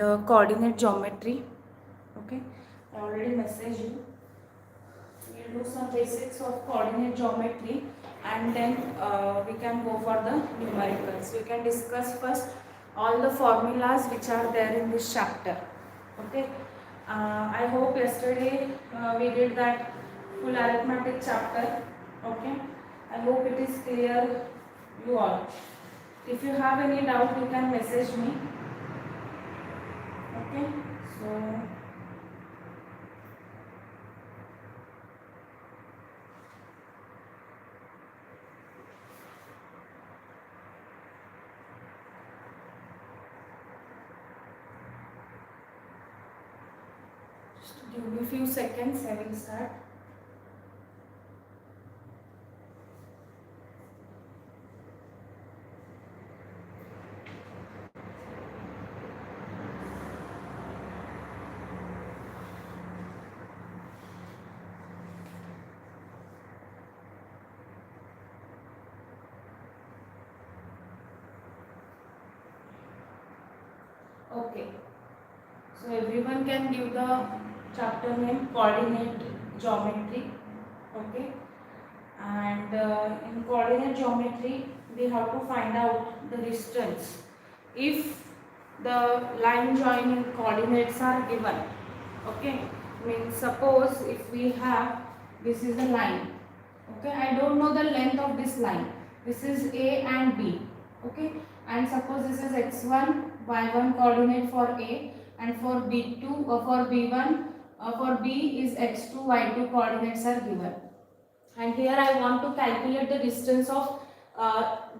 coordinate geometry. Okay, I already messaged you. We'll do some basics of coordinate geometry, and then we can go for the numericals. We can discuss first all the formulas which are there in this chapter. Okay, I hope yesterday we did that full arithmetic chapter. Okay, I hope it is clear you all. If you have any doubt, you can message me. Okay, so just give me a few seconds, I will start. Okay, so everyone can give the chapter name coordinate geometry. Okay, and in coordinate geometry we have to find out the distance if the line joining coordinates are given. Okay, means suppose if we have, this is a line. Okay, I don't know the length of this line. This is A and B. Okay, and suppose this is x1 y1 coordinate for A, and for B2 or for B1 for B is x2 y2 coordinates are given. And here I want to calculate the distance of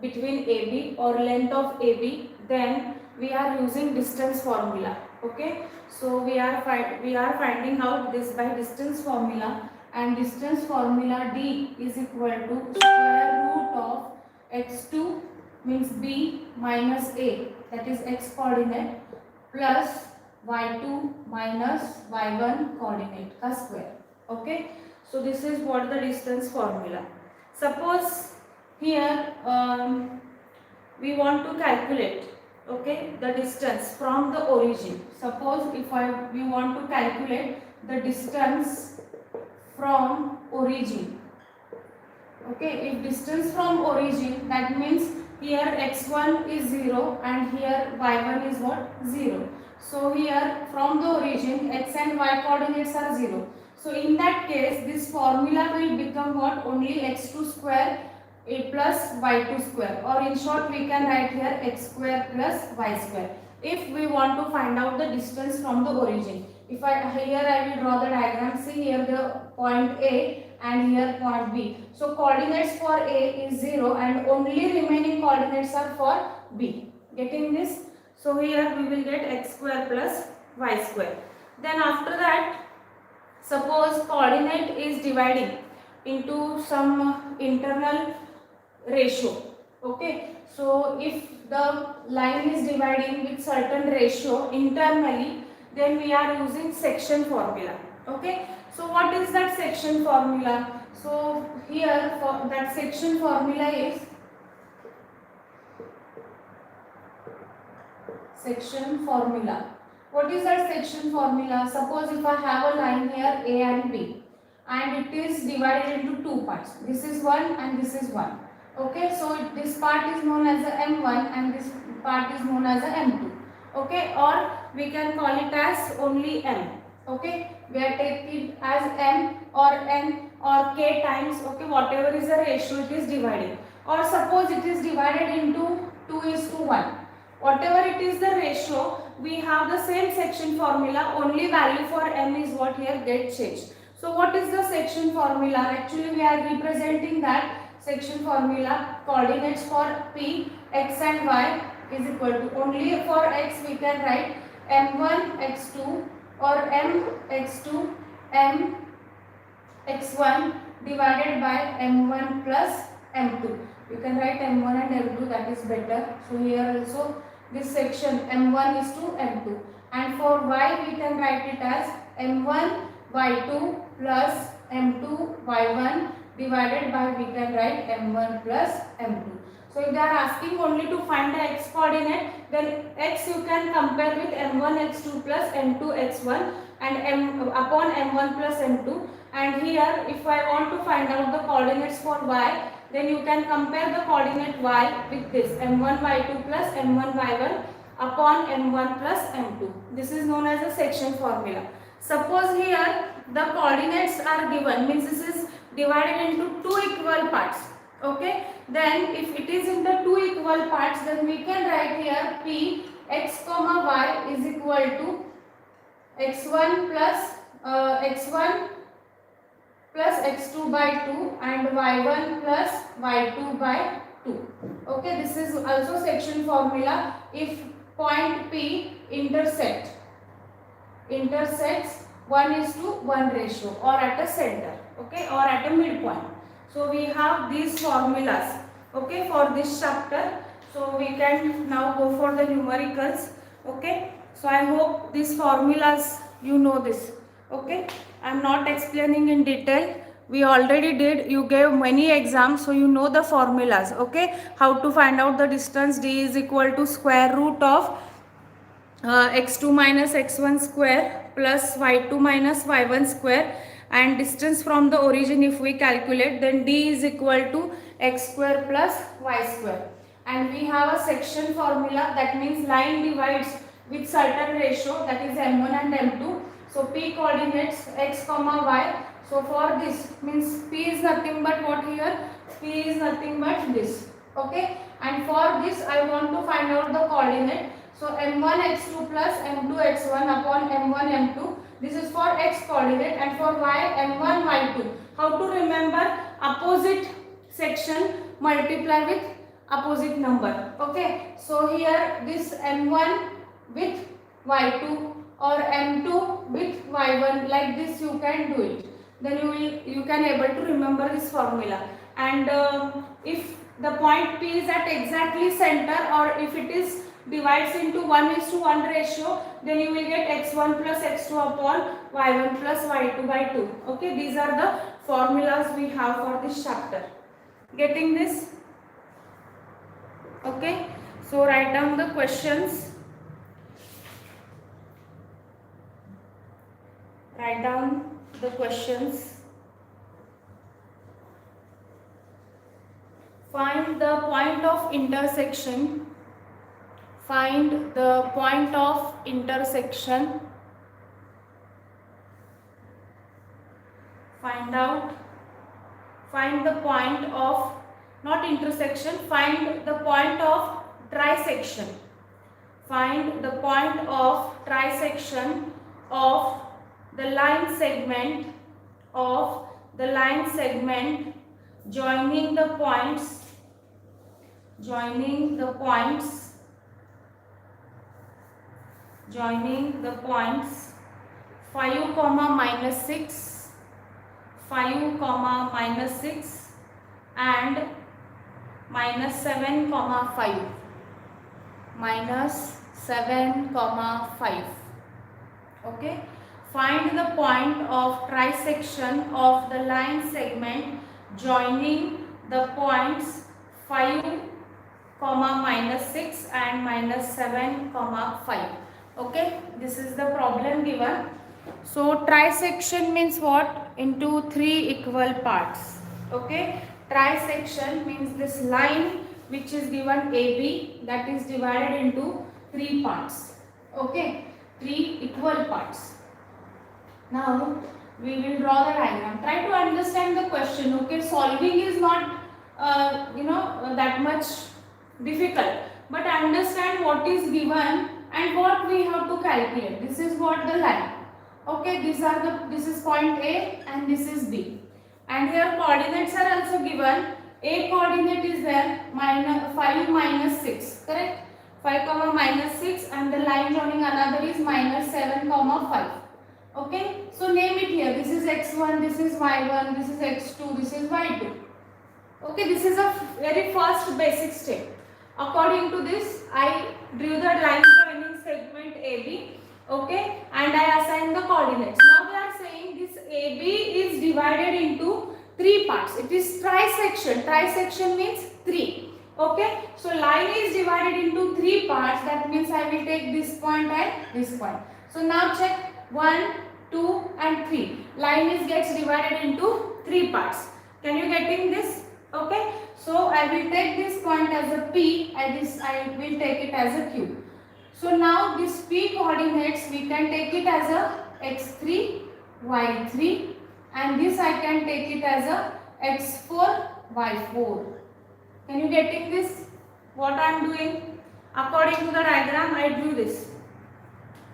between AB or length of AB. Then we are using distance formula. Okay, so we are finding out this by distance formula, and distance formula D is equal to square root of x2 means B minus A, that is x coordinate, plus y2 minus y1 coordinate ka square. Okay, so this is what the distance formula. Suppose here we want to calculate, okay, the distance from the origin. Suppose if we want to calculate the distance from origin. Okay, if distance from origin, that means here x1 is 0 and here y1 is what? 0. So here from the origin x and y coordinates are 0. So in that case this formula will become what? Only x2 square a plus y2 square, or in short we can write here x square plus y square if we want to find out the distance from the origin. If here I will draw the diagram. See here the point A and here point B. So coordinates for A is 0 and only remaining coordinates are for B. Getting this? So here we will get x square plus y square. Then after that, suppose coordinate is dividing into some internal ratio. Okay, so if the line is dividing with certain ratio internally, then we are using section formula. Okay, so what is that section formula? So here for that section formula is section formula. What is that section formula? Suppose if I have a line here A and B and it is divided into two parts. This is 1 and this is 1. Okay, so this part is known as a M1 and this part is known as a M2. Okay, or we can call it as only M. Okay, we are taking it as M or N or K times, okay, whatever is the ratio it is dividing. Or suppose it is divided into 2:1. Whatever it is the ratio, we have the same section formula, only value for M is what here get changed. So what is the section formula? Actually we are representing that section formula. Coordinates for P, x and y is equal to, only for x we can write m1 x2 or m x2 m x1 divided by m1 plus m2. You can write m1 and m2, that is better. So here also this section m1 is to m2, and for y we can write it as m1 y2 plus m2 y1 divided by, we can write m1 plus m2. So if they are asking only to find the x coordinate, then x you can compare with m1 x2 plus m2 x1 and m upon m1 plus m2. And here if I want to find out the coordinates for y, then you can compare the coordinate y with this m1 y2 plus m1 y1 upon m1 plus m2. This is known as a section formula. Suppose here the coordinates are given, means this is divided into two equal parts. Okay, then if it is in the two equal parts, then we can write here p x comma y is equal to x1 plus x2 by 2 and y1 plus y2 by 2. Okay, this is also section formula. If point P intersects 1:1 ratio or at a center, okay, or at a midpoint. So we have these formulas, okay, for this chapter. So we can now go for the numericals. Okay, so I hope these formulas you know this. Okay, I am not explaining in detail. We already did, you gave many exams, so you know the formulas. Okay, how to find out the distance. D is equal to square root of x2 minus x1 square plus y2 minus y1 square, and distance from the origin if we calculate, then d is equal to x square plus y square. And we have a section formula, that means line divides with certain ratio, that is m1 and m2. So p coordinates x comma y. So for this means p is nothing but what here? P is nothing but this. Okay, and for this I want to find out the coordinate. So m1 x2 plus m2 x1 upon m1 m2. This is for x coordinate, and for y m1 y2. How to remember? Opposite section multiply with opposite number. Okay. So here this m1 with y2 or m2 with y1, like this you can do it. Then you can able to remember this formula. And if the point P is at exactly center, or if it is divides into 1:1 ratio, then you will get x1 plus x2 upon y1 plus y2 by 2. Okay, these are the formulas we have for this chapter. Getting this? Okay, so write down the questions. Write down the questions. Find the point of intersection. Find the point of intersection. Find the point of, not intersection, find the point of trisection. Find the point of trisection of the line segment joining the points 5, minus 6, 5, minus 6 and minus 7, 5. Minus 7, 5. Okay. Find the point of trisection of the line segment joining the points 5, minus 6 and minus 7, 5. Okay, this is the problem given. So trisection means what? Into 3 equal parts. Okay, trisection means this line which is given AB, that is divided into 3 parts. Okay, 3 equal parts. Now we will draw the diagram. Try to understand the question. Okay, solving is not that much difficult, but understand what is given and what we have to calculate. This is what the line. Okay, this is point A and this is B. And here coordinates are also given. A coordinate is there, 5 minus 6, correct? 5, minus 6, and the line joining another is minus 7, 5. Okay, so name it here. This is x1, this is y1, this is x2, this is y2. Okay, this is a very first basic step. According to this, I drew the line joining segment AB. Okay, and I assigned the coordinates. Now we are saying this AB is divided into 3 parts. It is trisection. Trisection means 3. Okay, so line is divided into three parts. That means I will take this point and this point. So now check 1, 2 and 3. Line is gets divided into three parts. Can you getting this? Okay, so I will take this point as a P and this I will take it as a Q. So now this P coordinates we can take it as a x3, y3 and this I can take it as a x4, y4. Can you getting this? What I am doing? According to the diagram I drew this.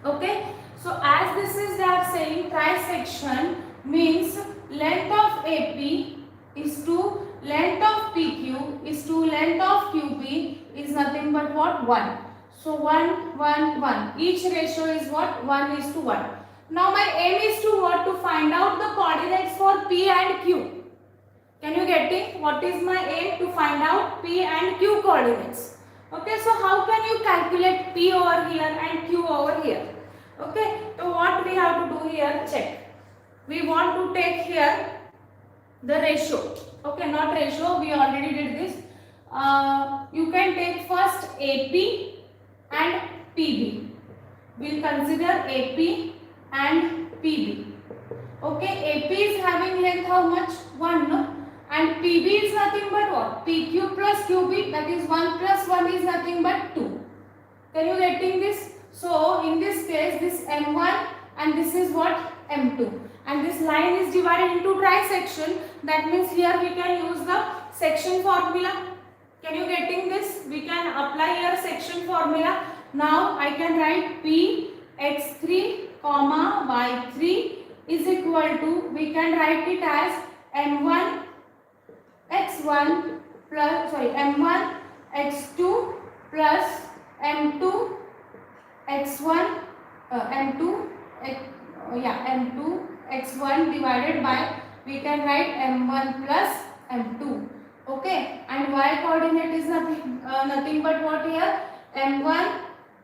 Okay. So as this is they are saying trisection means length of AP is to length of PQ is to length of QP is nothing but what? 1. So 1, 1, 1. Each ratio is what? 1 is to 1. Now my aim is to what? To find out the coordinates for P and Q. Can you get it? What is my aim? To find out P and Q coordinates. Okay, so how can you calculate P over here and Q over here? Okay, so what we have to do here, check. We want to take here the ratio. Okay, not ratio, we already did this. You can take first AP and PB. We'll consider AP and PB. Okay, AP is having length how much? 1, no? And PB is nothing but what? PQ plus QB, that is 1 plus 1 is nothing but 2. Can you getting this? So in this case this M1 and this is what? M2. And this line is divided into trisection. That means here we can use the section formula. Can you getting this? We can apply here section formula. Now I can write P x3 comma y3 is equal to, we can write it as M1 x1 plus M1 x2 plus M2 x1 M2 M2 x1 divided by, we can write M1 plus M2. Okay, and y coordinate is nothing but what here? M1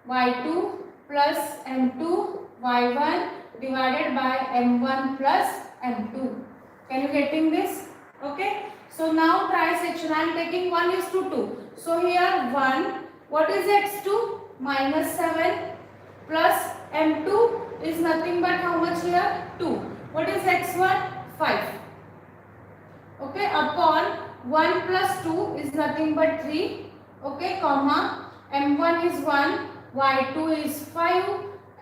y2 plus M2 y1 divided by M1 plus M2. Can you getting this? Okay. So now trisection I am taking 1 is to 2. So here 1. What is x2? Minus 7 plus M2 is nothing but how much here? 2. What is x1? 5. Okay, upon 1 plus 2 is nothing but 3. Okay, comma M1 is 1, Y2 is 5,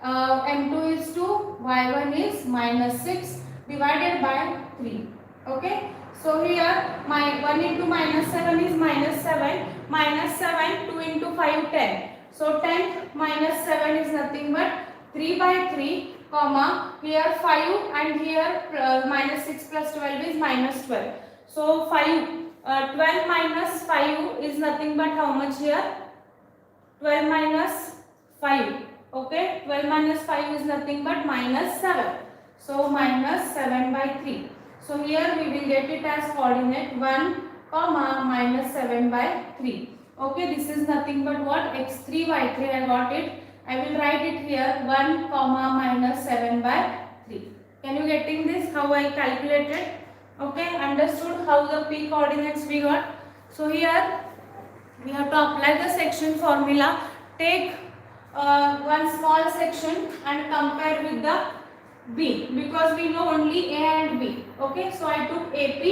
M2 is 2, Y1 is minus 6 divided by 3. Okay, so here my 1 into minus 7 is minus 7, minus 7, 2 into 5, 10. So 10 minus 7 is nothing but 3 by 3, comma here 5 and here minus 6 plus 12 is minus 12. So 12 minus 5 is nothing but how much here? 12 minus 5. Okay, 12 minus 5 is nothing but minus 7. So minus 7 by 3. So here we will get it as coordinate 1 comma minus 7 by 3. Okay, this is nothing but what? x3 y3 I got it. I will write it here 1 comma minus 7 by 3. Can you getting this? How I calculated? Okay, understood how the P coordinates we got. So here we have to apply the section formula. Take one small section and compare with the B, because we know only A and B. Okay, so I took AP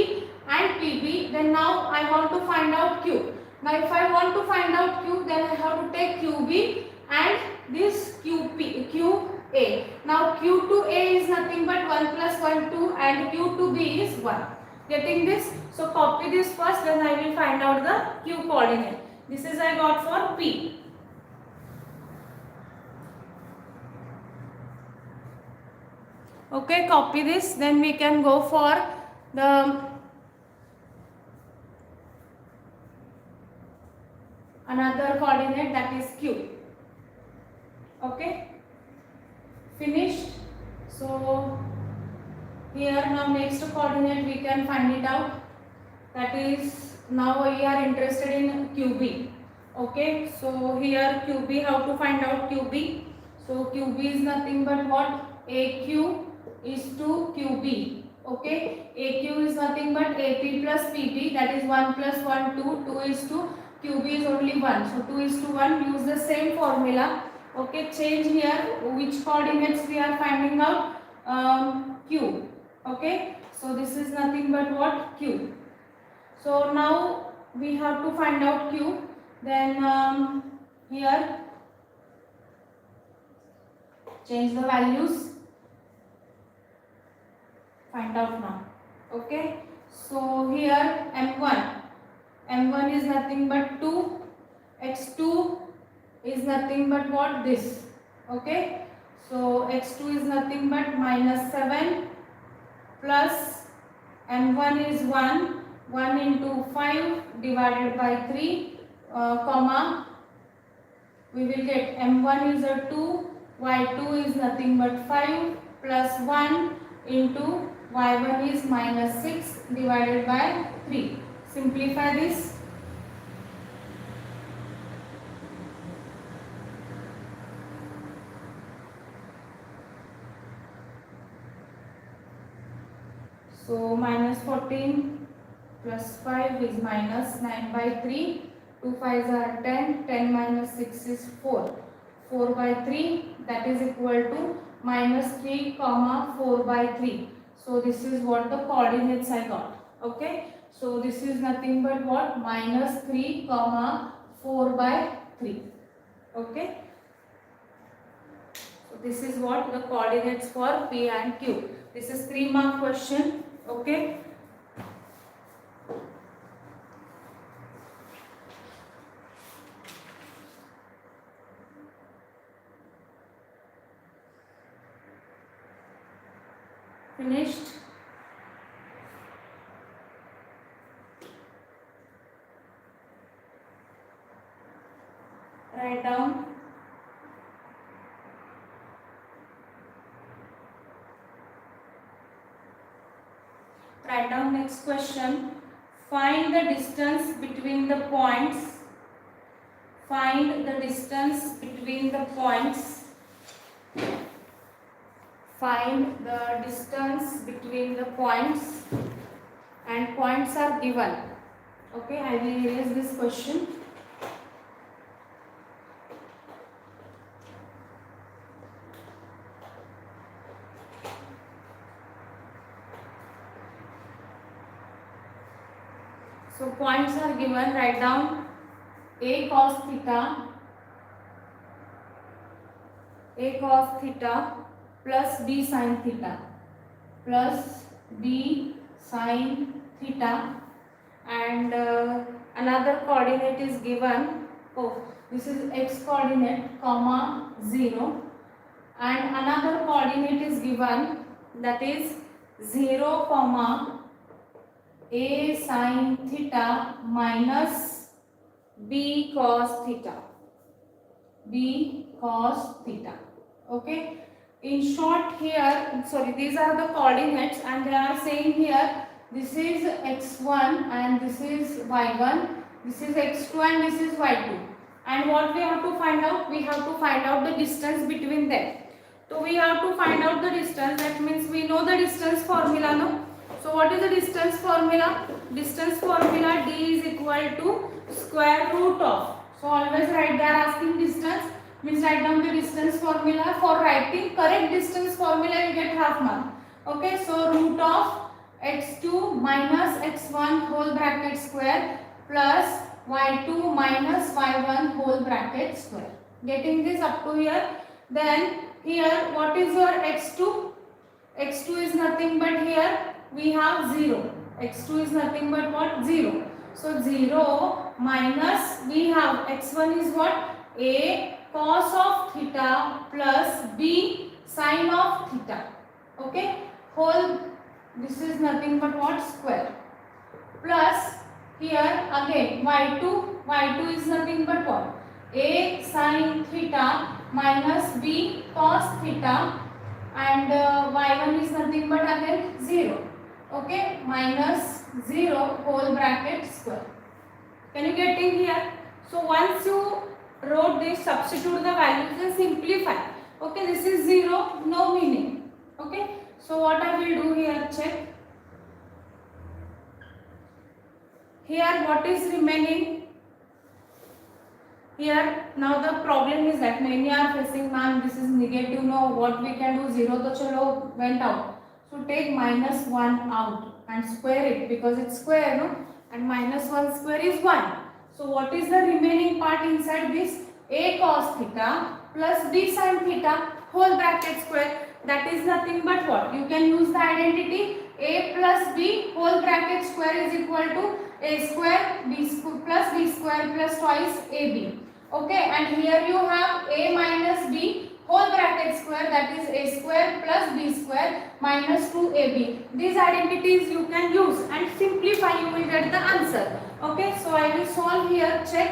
and PB. Then now I want to find out Q. Now if I want to find out Q, then I have to take QB and this QA. Now Q to A is nothing but 1 plus 1 2 and Q to B is 1. Getting this? So copy this first, then I will find out the Q coordinate. This is I got for P. Okay, copy this, then we can go for the another coordinate, that is Q. Okay, finished. So here now next coordinate we can find it out, that is now we are interested in QB. Okay, so here QB, how to find out QB? So QB is nothing but what? AQ is to QB. Okay, AQ is nothing but AP plus PB, that is 1 plus 1 2, 2 is to QB is only 1. So 2 is to 1. Use the same formula. Okay, change here which coordinates we are finding out. Q. Okay, so this is nothing but what? Q. So now we have to find out Q. Then here change the values. Find out now. Okay, so here M1 is nothing but 2, X2 is nothing but what? This. Okay, so X2 is nothing but -7 plus M1 is 1, 1 into 5 divided by 3, comma, we will get M1 is a 2, Y2 is nothing but 5 plus 1 into Y1 is -6 divided by 3. Simplify this. So -14 plus 5 is -9 by 3. 2 5s are 10. 10 minus 6 is 4. 4 by 3, that is equal to -3 comma 4 by 3. So this is what the coordinates I got. Okay. So this is nothing but what? -3 comma 4 by 3. Okay. So this is what the coordinates for P and Q. This is 3-mark question. Okay. Finished. Write down. Write down next question. Find the distance between the points. Find the distance between the points. Find the distance between the points, and points are given. Okay, I will erase this question. So points are given. Write down A cos theta plus B sin theta plus B sin theta, and another coordinate is given. Oh, this is x coordinate comma 0, and another coordinate is given, that is 0 comma A sin theta minus B cos theta. B cos theta. Okay. In short, here, sorry, these are the coordinates, and they are saying here this is x1 and this is y1, this is x2 and this is y2. And what we have to find out? We have to find out the distance between them. So we have to find out the distance. That means we know the distance formula, no? So what is the distance formula? Distance formula D is equal to square root of. So always write, they are asking distance, means write down the distance formula. For writing correct distance formula you get half mark. Okay, so root of x2 minus x1 whole bracket square plus y2 minus y1 whole bracket square. Getting this up to here. Then here what is your x2? x2 is nothing but here we have 0. x2 is nothing but what? 0. So 0 minus, we have x1 is what? A cos of theta plus B sin of theta. Okay, whole, this is nothing but what? Square. Plus here again y2 is nothing but what? A sin theta minus B cos theta, and y1 is nothing but again 0. Okay, minus 0 whole bracket square. Can you get in here? So once you wrote this, substitute the values and simplify. Okay, this is 0, no meaning. Okay, so what I will do here, check. Here what is remaining? Here now the problem is that many are facing, ma'am this is negative, no what we can do, 0 to chalo went out, so take -1 out and square it because it's square, no, and -1 square is 1. So what is the remaining part inside this? A cos theta plus b sin theta whole bracket square, that is nothing but what? You can use the identity a plus b whole bracket square is equal to a square b plus b square plus twice ab. Okay, and here you have a minus b whole bracket square, that is a square plus b square minus 2ab. These identities you can use and simplify, you will get the answer. Okay, so I will solve here. Check.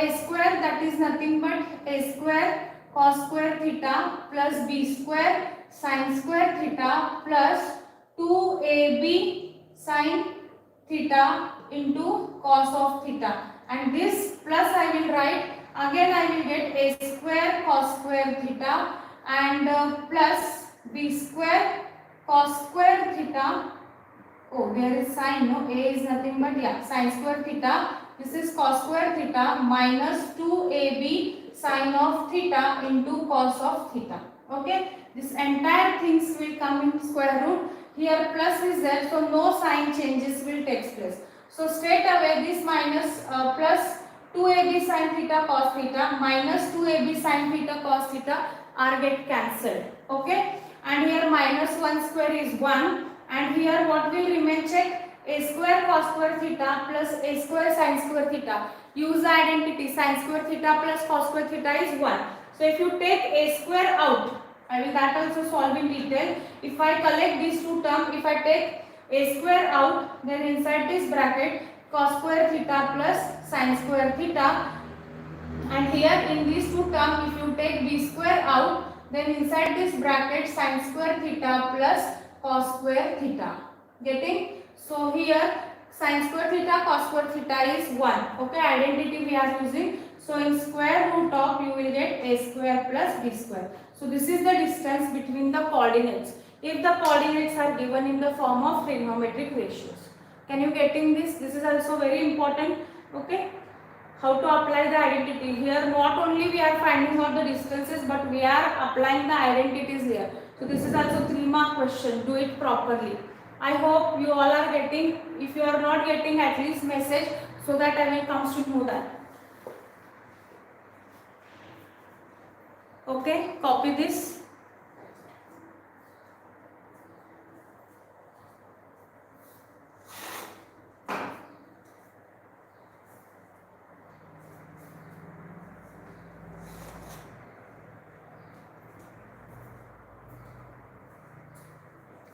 A square, that is nothing but a square cos square theta plus b square sin square theta plus 2ab sin theta into cos of theta, and this plus I will write again, I will get a square cos square theta and plus b square cos square theta. Oh, there is sin, no, a is nothing but sin square theta. This is cos square theta minus 2ab sin of theta into cos of theta. Okay, this entire things will come in square root. Here plus is there, so no sign changes will take place. So straight away this minus plus 2ab sin theta cos theta minus 2ab sin theta cos theta are get cancelled. Okay, and here -1 square is 1, and here what will remain? Check. A square cos square theta plus a square sin square theta. Use the identity, sin square theta plus cos square theta is 1. So if you take a square out, I will that also solve in detail. If I collect these two terms, if I take a square out, then inside this bracket cos square theta plus sin square theta, and here in these two terms if you take b square out, then inside this bracket sin square theta plus cos square theta. Getting? So here sin square theta cos square theta is 1. Okay, identity we are using. So in square root of you will get a square plus b square. So this is the distance between the coordinates if the coordinates are given in the form of trigonometric ratios. Can you getting this? This is also very important. Okay, how to apply the identity. Here not only we are finding out the distances, but we are applying the identities here. So this is also 3-mark question. Do it properly. I hope you all are getting. If you are not getting, at least message so that I will come to know that. Okay, copy this.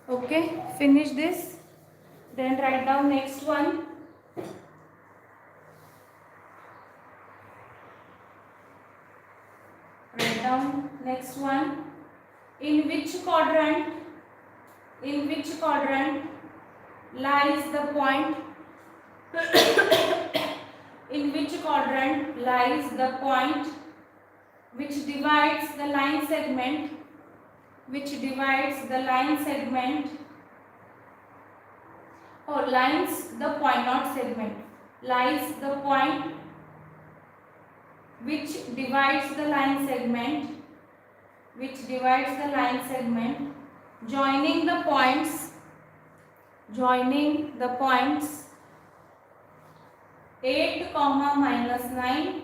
Okay, finish this, then write down next one. Write down next one. In which quadrant lies the point in which quadrant lies the point which divides the line segment or lines the point, not segment, lies the point which divides the line segment joining the points 8, -9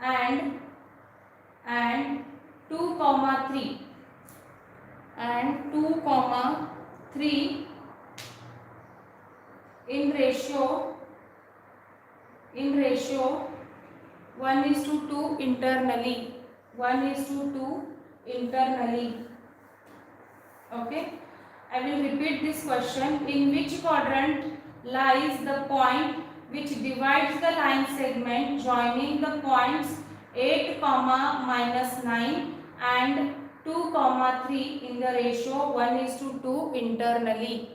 and 2, 3 in ratio 1:2 internally. Okay, I will repeat this question. In which quadrant lies the point which divides the line segment joining the points 8, -9 and 2, 3 in the ratio 1:2 internally.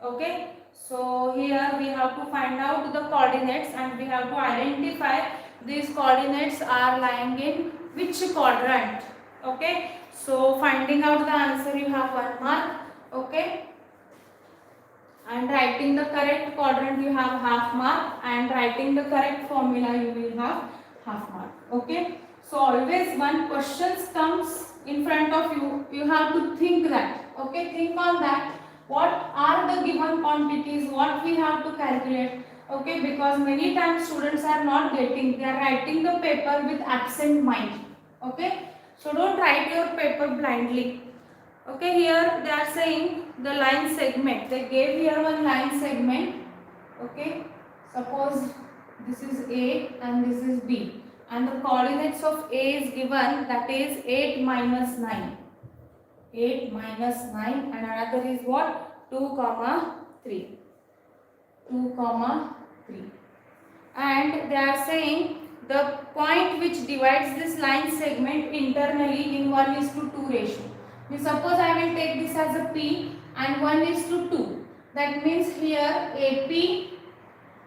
Okay, so here we have to find out the coordinates and we have to identify these coordinates are lying in which quadrant. Okay, so finding out the answer you have 1 mark. Okay, and writing the correct quadrant you have half mark, and writing the correct formula you will have half mark. Okay, so always one question comes in front of you, you have to think that. Okay, think on that, what are the given quantities, what we have to calculate. Okay, because many times students are not getting, they are writing the paper with absent mind. Okay, so don't write your paper blindly. Okay, here they are saying the line segment, they gave here one line segment. Okay, suppose this is A and this is B, and the coordinates of A is given, that is 8 minus 9. 8 minus 9, and another is what? 2 comma 3. 2 comma 3. And they are saying the point which divides this line segment internally in 1:2 ratio. Suppose I will take this as a P and 1:2. That means here AP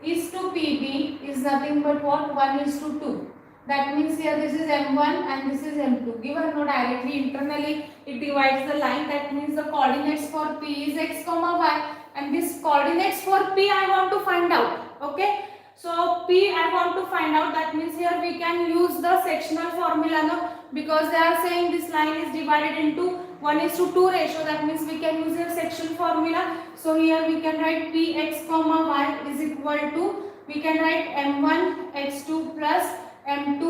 is to PB is nothing but what? 1:2. That means here this is M1 and this is M2. Given no directly internally it divides the line. That means the coordinates for P is x comma y, and this coordinates for P I want to find out. Okay. So P I want to find out, that means here we can use the sectional formula now, because they are saying this line is divided into 1:2 ratio, that means we can use your section formula. So here we can write Px comma y is equal to, we can write M1 x2 plus M2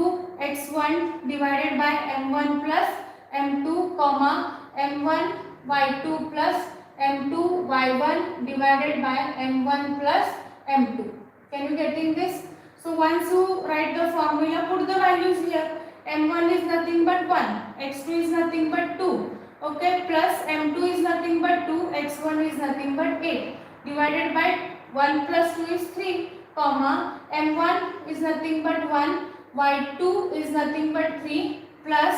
x1 divided by M1 plus M2 comma M1 y2 plus M2 y1 divided by M1 plus M2. Can you getting this? So once you write the formula, put the values here. M1 is nothing but 1, x2 is nothing but 2, okay, plus M2 is nothing but 2, x1 is nothing but 8, divided by 1 plus 2 is 3, comma, M1 is nothing but 1, y2 is nothing but 3, plus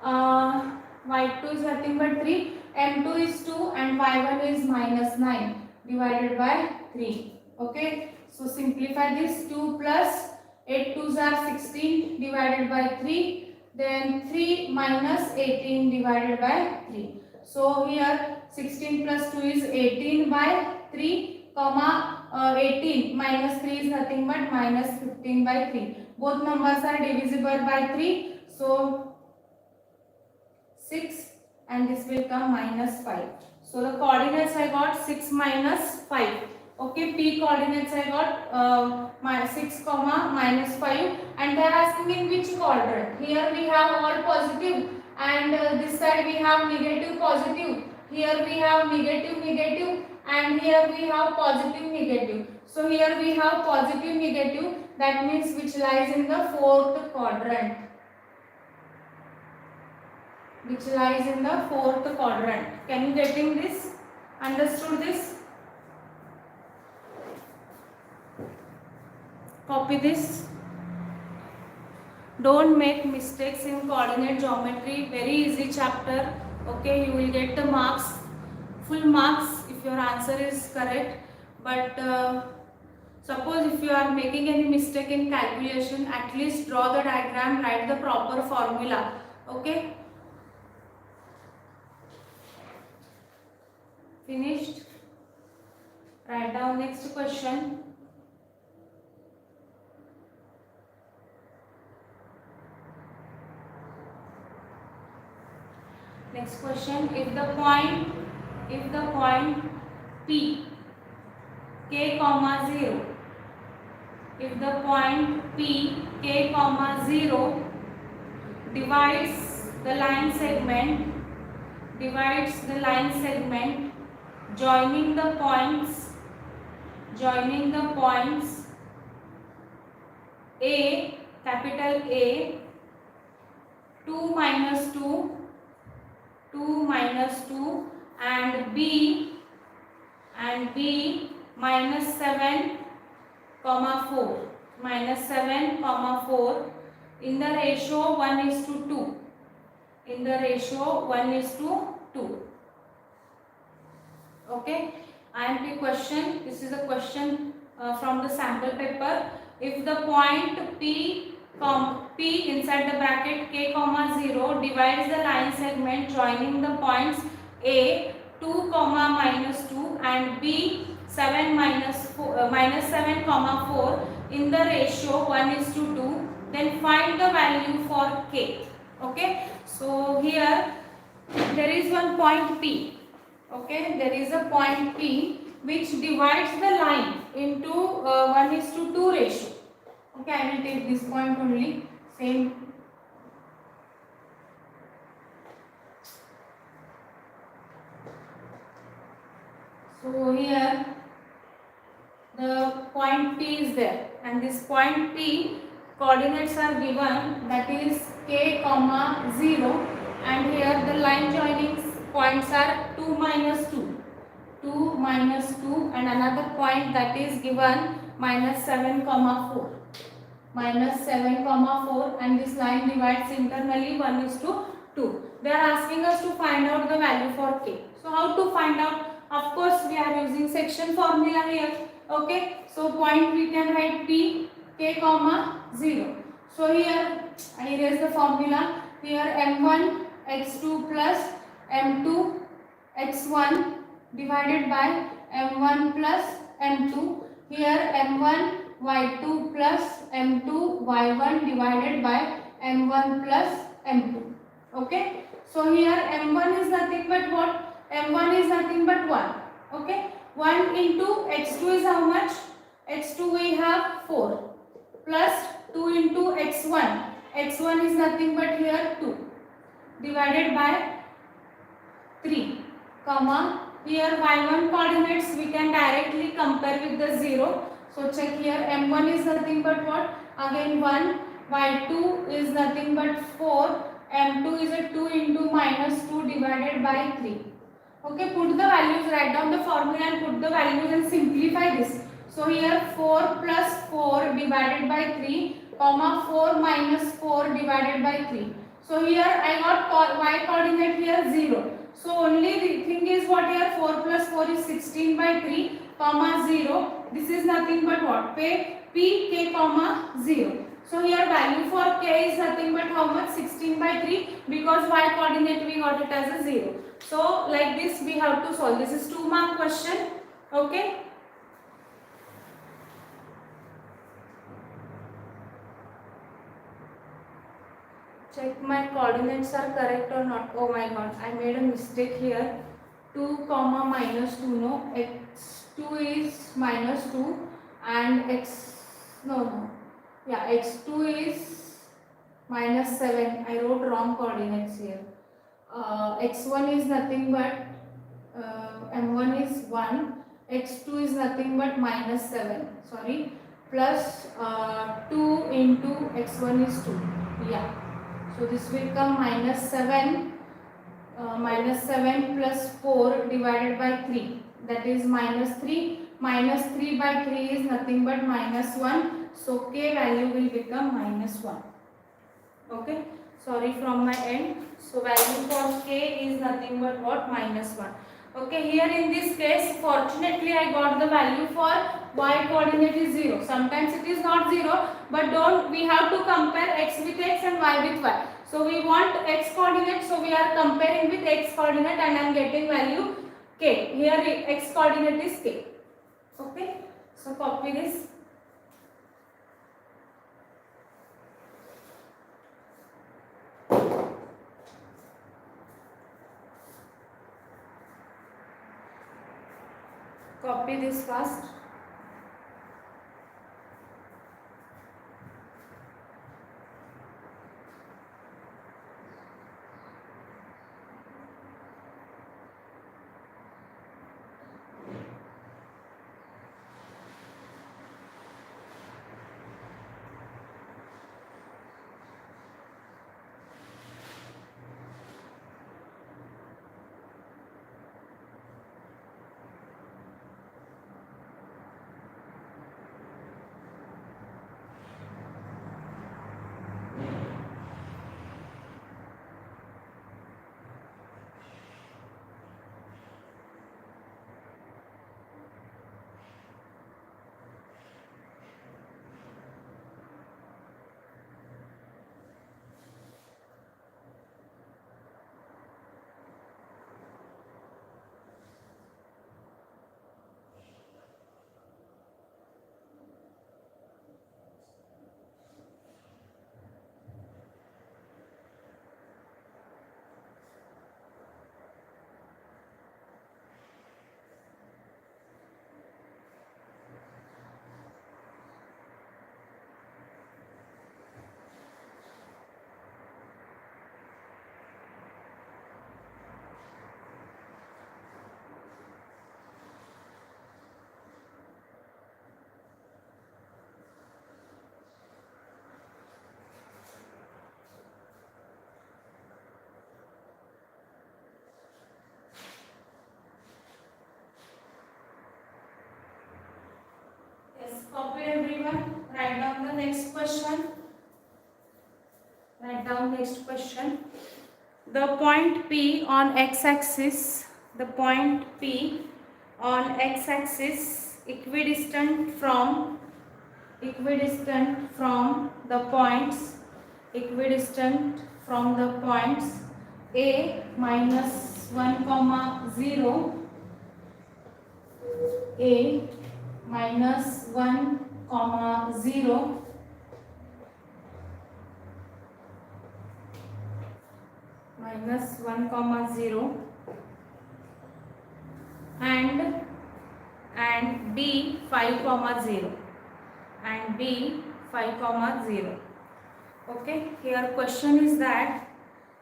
y2 is nothing but 3, M2 is 2, and y1 is minus 9, divided by 3. Okay, so simplify this. 2 plus 8 2s are 16 divided by 3, then 3 minus 18 divided by 3. So here 16 plus 2 is 18 by 3, comma 18 minus 3 is nothing but minus 15 by 3. Both numbers are divisible by 3, so 6, and this will come minus 5. So the coordinates I got 6 minus 5. Okay, P coordinates I got 6 comma minus 5, and they are asking in which quadrant. Here we have all positive, and this side we have negative positive. Here we have negative negative, and here we have positive negative. So here we have positive negative, that means which lies in the fourth quadrant. Which lies in the fourth quadrant. Can you getting this? Understood this? Copy this. Don't make mistakes in coordinate geometry. Very easy chapter. Okay, you will get the marks, full marks if your answer is correct. But suppose if you are making any mistake in calculation, at least draw the diagram, write the proper formula. Okay. Finished. Write down next question. Next question, if the point P k comma 0, if the point P k comma 0 divides the line segment joining the points A, capital A, 2 minus 2 and B minus 7 comma 4 in the ratio 1:2. In the ratio 1:2. Okay, IMP question. This is a question from the sample paper. If the point P inside the bracket k comma 0 divides the line segment joining the points A, 2 comma minus 2 and B 7 minus 4, minus 7 comma 4 in the ratio 1 is to 2. Then find the value for K. Okay. So here there is one point P. Okay. There is a point P which divides the line into 1 is to 2 ratio. Okay. I will take this point only. Same. So here the point P is there and this point P coordinates are given, that is K comma 0, and here the line joining points are 2 minus 2, 2 minus 2, and another point that is given minus 7 comma 4, minus 7 comma 4, and this line divides internally 1 is to 2. They are asking us to find out the value for K. So how to find out? Of course we are using section formula here. Okay, so point we can write P K comma 0. So here I erase the formula. Here m1 x2 plus m2 x1 divided by m1 plus m2. Here m1 y2 plus m2 y1 divided by m1 plus m2. Okay, so here m1 is nothing but what? m1 is nothing but 1. Okay, 1 into x2 is how much? x2 we have 4 plus 2 into x1. x1 is nothing but here 2 divided by 3 comma here y1 coordinates we can directly compare with the 0. So check here m1 is nothing but what? Again 1, y2 is nothing but 4, m2 is a 2 into minus 2 divided by 3. Okay, put the values, write down the formula and put the values and simplify this. So here 4 plus 4 divided by 3 comma 4 minus 4 divided by 3. So here I got y coordinate here 0. So only the thing is what here 4 plus 4 is 16 by 3 comma 0. This is nothing but what? P K comma 0. So here value for K is nothing but how much? 16 by 3, because y coordinate we got it as a 0. So like this we have to solve. This is 2 mark question. Okay. Check my coordinates are correct or not. Oh my god, I made a mistake here. 2 comma minus 2, no, x2 is minus 2 and x2 is minus 7. I wrote wrong coordinates here. X1 is nothing but m1 is 1, x2 is nothing but minus 7, sorry, plus 2 into x1 is 2. Yeah. So this will come minus 7 plus 4 divided by 3, that is minus 3. Minus 3 by 3 is nothing but minus 1. So K value will become minus 1. Okay. Sorry from my end. So value for K is nothing but what? Minus 1. Okay, here in this case, fortunately I got the value for y coordinate is 0. Sometimes it is not 0, but we have to compare x with x and y with y. So we want x coordinate, so we are comparing with x coordinate and I am getting value k. Here x coordinate is k. Okay, so copy this. Copy this fast. Okay everyone, write down the next question. Write down next question. The point P on x-axis, the point P on x-axis equidistant from the points a minus 1 comma 0, a minus 1 comma 0, minus 1 comma 0, and b 5 comma 0, and b 5 comma 0. Okay, here question is that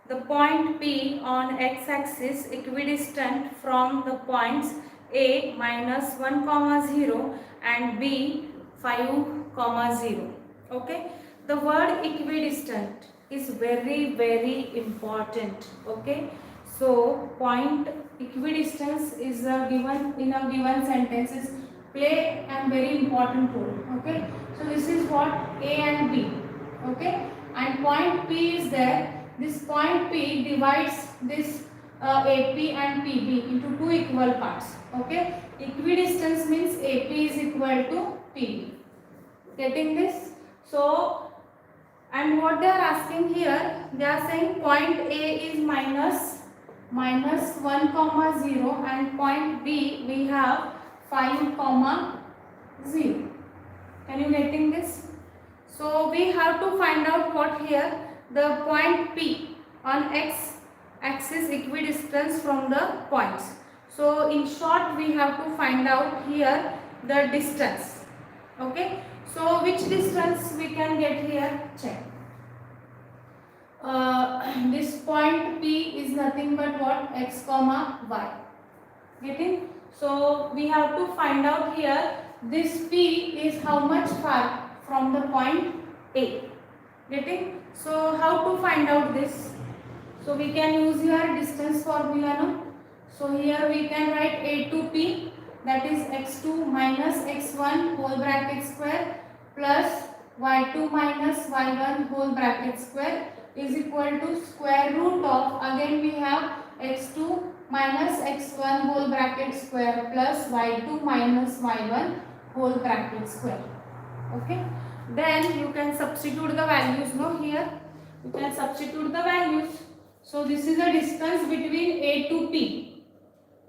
the point P on x-axis equidistant from the points a minus 1 comma 0 and b 5 comma 0. Okay, the word equidistant is very important. Okay, so point equidistance is given in a given sentences play a very important role. Okay, so this is what a and b. Okay, and point P is there. This point P divides this AP and PB into two equal parts. Okay, equidistance means AP is equal to PB. Getting this? So, and what they are asking here, they are saying point A is minus 1 comma 0 and point B we have 5 comma 0. Can you getting this? So we have to find out what here the point P on x axis equidistance from the points. So in short we have to find out here the distance. Okay, so which distance we can get here? Check. This point P is nothing but what? X comma y. Getting? So we have to find out here this P is how much far from the point A. Getting? So how to find out this? So we can use here distance formula, no? So here we can write A to P, that is x2 minus x1 whole bracket square plus y2 minus y1 whole bracket square is equal to square root of, again we have x2 minus x1 whole bracket square plus y2 minus y1 whole bracket square. Okay, then you can substitute the values. No, here you can substitute the values. So this is the distance between A to P.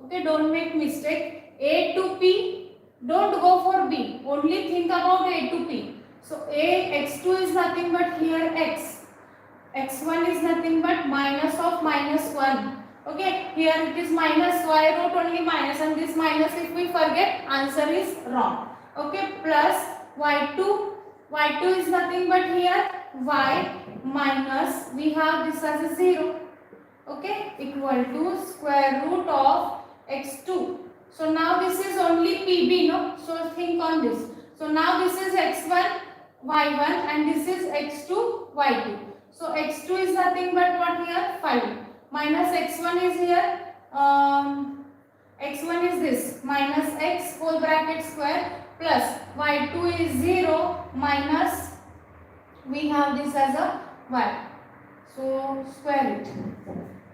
Okay, don't make mistake. A to P, don't go for B, only think about A to P. So A, x2 is nothing but here x, x1 is nothing but minus of minus 1. Okay, here it is minus, so I wrote only minus, and this minus if we forget, answer is wrong. Okay, plus y2 is nothing but here y minus, we have this as a 0. Okay, equal to square root of x2. So now this is only PB, no? So think on this. So now this is x1 y1 and this is x2 y2. So x2 is nothing but what here? 5 minus x1 is here, x1 is this minus x whole bracket square plus y2 is 0 minus, we have this as a y. So square it.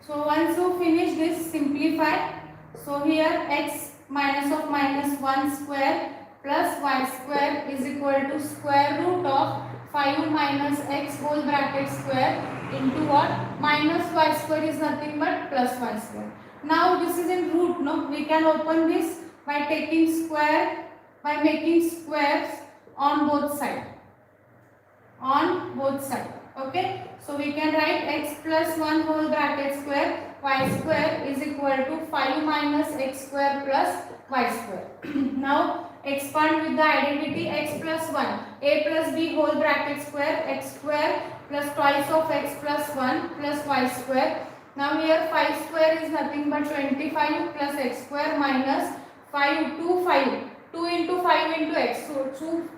So once you finish this, simplify. So here x minus of minus 1 square plus y square is equal to square root of 5 minus x whole bracket square into what? Minus y square is nothing but plus y square. Now this is in root, no? We can open this by taking square, by making squares on both sides. On both sides. Okay, so we can write x plus 1 whole bracket square y square is equal to 5 minus x square plus y square. Now expand with the identity x plus 1, a plus b whole bracket square x square plus twice of x plus 1 plus y square. Now here 5 square is nothing but 25 plus x square minus 5 2 5, 2 into 5 into x. So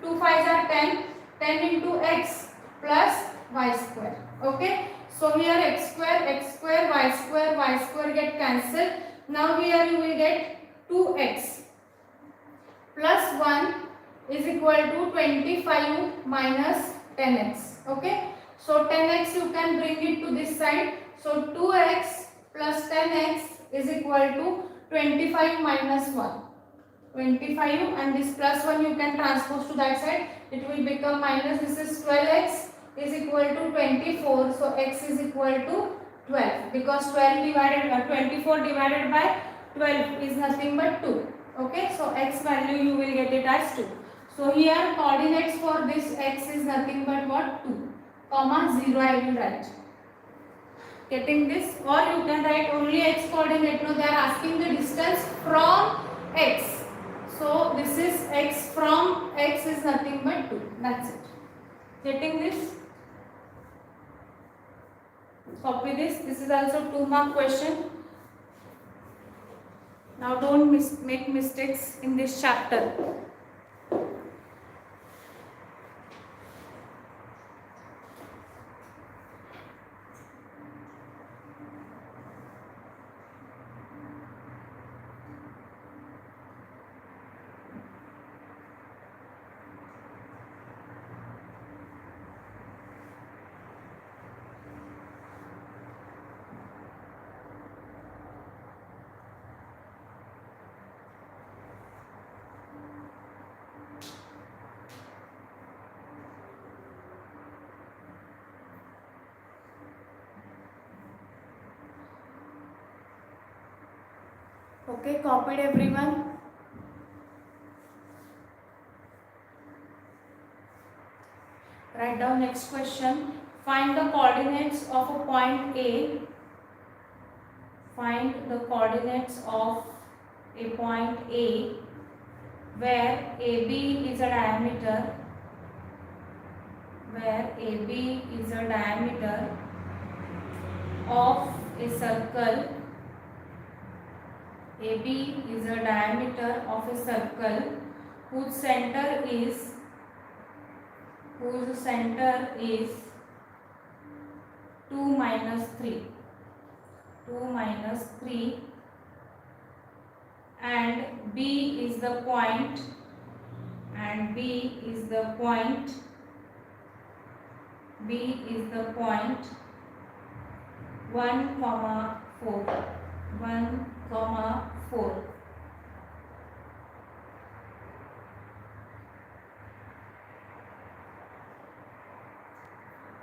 2 5s are 10, 10 into x plus y square. Okay, so here x square, y square get cancelled. Now here you will get 2x plus 1 is equal to 25 minus 10x. Okay, so 10x you can bring it to this side, so 2x plus 10x is equal to 25 minus 1, 25, and this plus 1 you can transpose to that side, it will become minus, this is 12x is equal to 24, so x is equal to 12, because 12 divided 24 divided by 12 is nothing but 2. Okay, so x value you will get it as 2. So here coordinates for this x is nothing but what, 2 comma 0 I will write. Getting this? Or you can write only x coordinate. No, they are asking the distance from x. So this is x from x is nothing but 2. That's it. Getting this? Copy this. This is also 2-mark question. Now don't make mistakes in this chapter. Okay, copied everyone? Write down next question. Find the coordinates of a point A. Find the coordinates of a point A where AB is a diameter, of a circle. AB is a diameter of a circle whose center is 2 minus 3, and B is the point, 1, 4.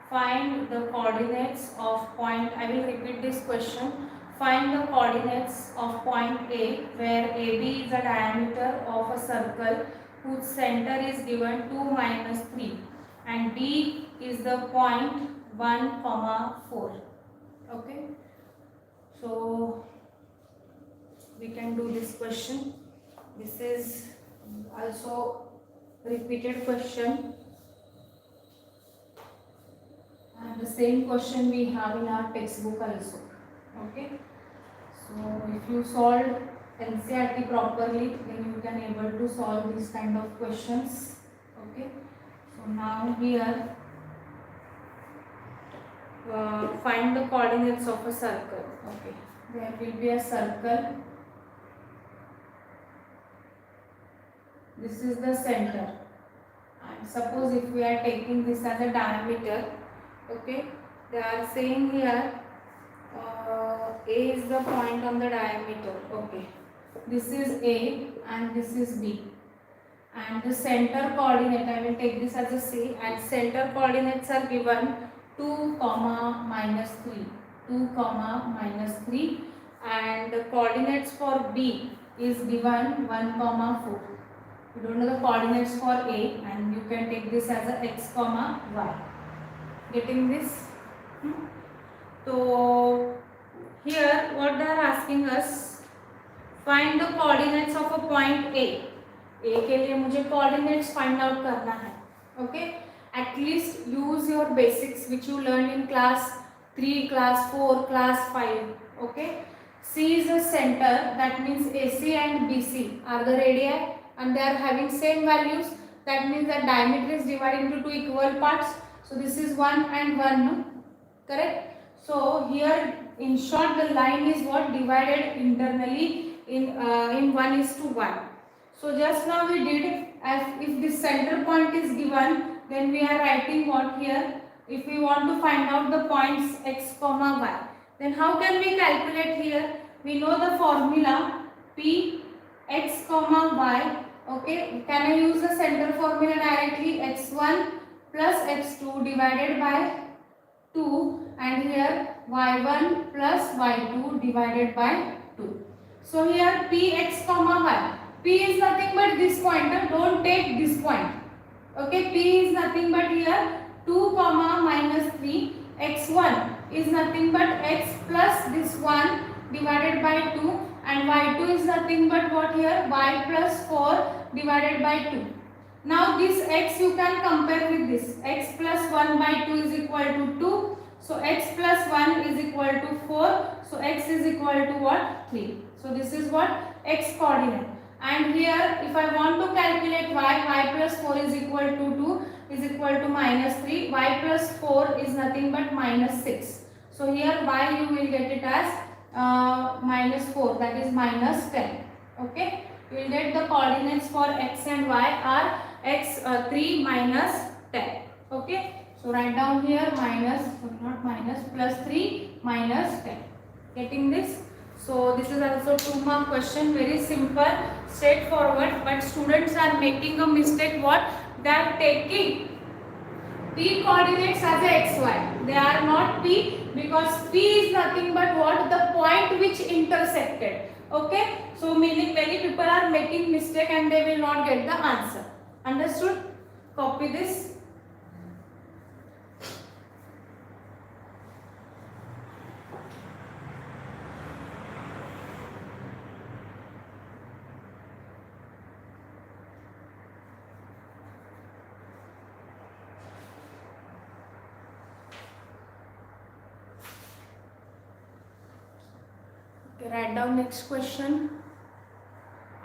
Find the coordinates of point, I will repeat this question. Find the coordinates of point A where AB is the diameter of a circle whose center is given 2 minus 3 and B is the point 1, 4. Okay, so we can do this question. This is also repeated question, and the same question we have in our textbook also. Okay, so if you solve NCERT properly, then you can able to solve this kind of questions. Okay, so now here find the coordinates of a circle. Okay, there will be a circle. This is the center, and suppose if we are taking this as a diameter, okay, they are saying here A is the point on the diameter. Okay, this is A and this is B, and the center coordinate, I will take this as a C, and center coordinates are given 2, minus 3, and the coordinates for B is given 1, 4. You don't know the coordinates for A, and you can take this as a x, y. Getting this? So here what they are asking us, find the coordinates of a point A. A के लिए मुझे coordinates find out करना है. Okay, at least use your basics which you learned in class 3, class 4, class 5. Okay, C is the center, that means AC and BC are the radii and they are having same values. That means that diameter is divided into 2 equal parts. So this is 1 and 1, no? Correct? So here in short the line is what, divided internally in 1:1. So just now we did, as if this center point is given, then we are writing what here? If we want to find out the points x comma y, then how can we calculate here? We know the formula p x comma y. Okay, can I use the center formula directly? X1 plus x2 divided by 2, and here y1 plus y2 divided by 2. So here px comma y. P is nothing but this pointer. Don't take this point. Okay, P is nothing but here 2 comma minus 3. X1 is nothing but x plus this 1 divided by 2, and y2 is nothing but what here? Y plus 4 divided by 2. Now this x you can compare with this. X plus 1 by 2 is equal to 2. So x plus 1 is equal to 4. So x is equal to what? 3. So this is what? X coordinate. And here if I want to calculate y plus 4 is equal to 2 is equal to minus 3. Y plus 4 is nothing but minus 6. So here y you will get it as minus 4, that is minus 10. Okay. You will get the coordinates for x and y are x 3 minus 10. Okay. So write down here minus, not minus, plus 3 minus 10. Getting this? So this is also 2-mark question, very simple, straightforward, but students are making a mistake. What? They are taking p coordinates as a xy. They are not p, because p is nothing but what? The point which intersected. Okay. So meaning many people are making mistake and they will not get the answer. Understood? Copy this. Okay, write down next question.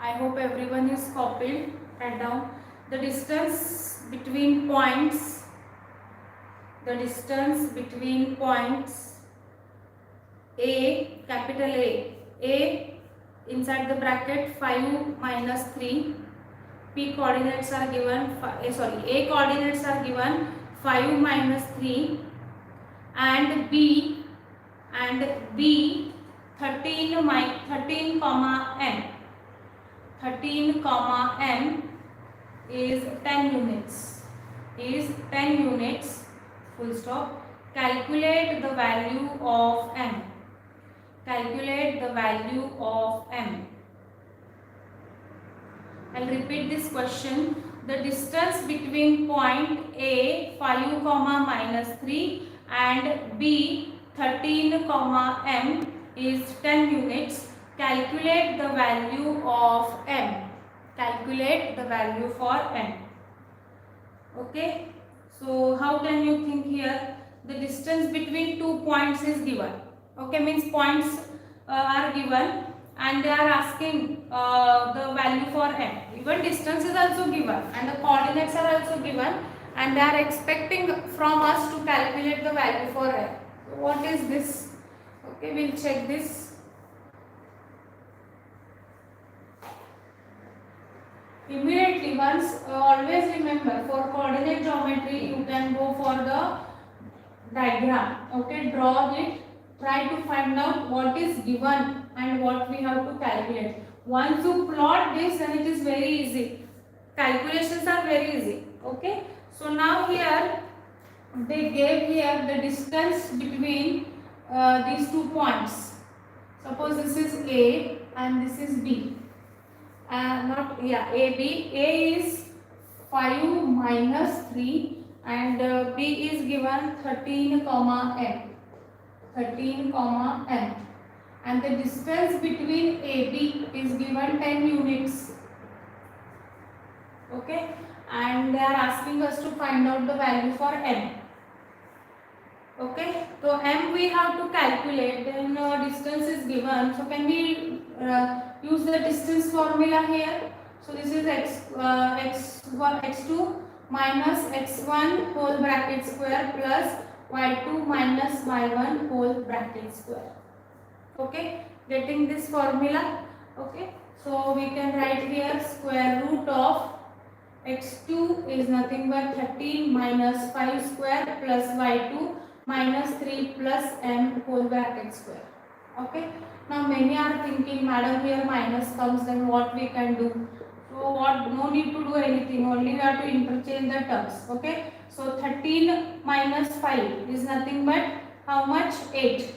I hope everyone is copied. Write down the distance between points. The distance between points A, capital A inside the bracket 5 minus 3. P coordinates are given. A coordinates are given 5 minus 3, and B 13 comma m. 13 comma m is 10 units. Is 10 units. Full stop. Calculate the value of m. Calculate the value of m. I'll repeat this question. The distance between point A 5 comma minus 3 and B 13 comma m is 10 units. Calculate the value of m. Calculate the value for m. Okay. So how can you think here? The distance between 2 points is given. Okay, means points are given and they are asking the value for m. Even distance is also given and the coordinates are also given, and they are expecting from us to calculate the value for m. So what is this? Okay, we'll check this. Immediately, once always remember, for coordinate geometry you can go for the diagram. Okay, draw it, try to find out what is given and what we have to calculate. Once you plot this, then it is very easy. Calculations are very easy. Okay, so now here they gave here the distance between these 2 points. Suppose this is A and this is B. AB. A is 5 minus 3 and B is given 13 comma m. 13 comma m. And the distance between AB is given 10 units. Okay. And they are asking us to find out the value for m. Okay. So m we have to calculate. Then distance is given. So can we use the distance formula here? So this is x2 minus x1 whole bracket square plus y2 minus y1 whole bracket square. Okay, getting this formula. Okay, So we can write here square root of x2 is nothing but 13 minus 5 square plus y2 minus 3 plus m whole bracket square. Okay. Now many are thinking, madam, here minus comes, then what we can do? So what? No need to do anything. Only we have to interchange the terms. Okay. So 13 minus 5 is nothing but how much? 8.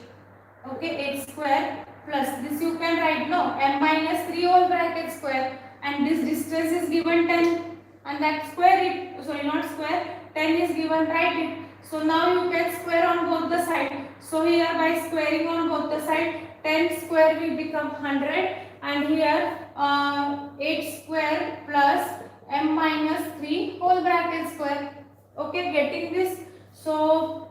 Okay, 8 square plus this you can write, no, m minus 3 whole bracket square, and this distance is given 10 and that square it, sorry, not square, 10 is given, write it. So now you can square on both the side. So here by squaring on both the side, 10 square will become 100, and here 8 square plus m minus 3 whole bracket square. Okay, getting this? So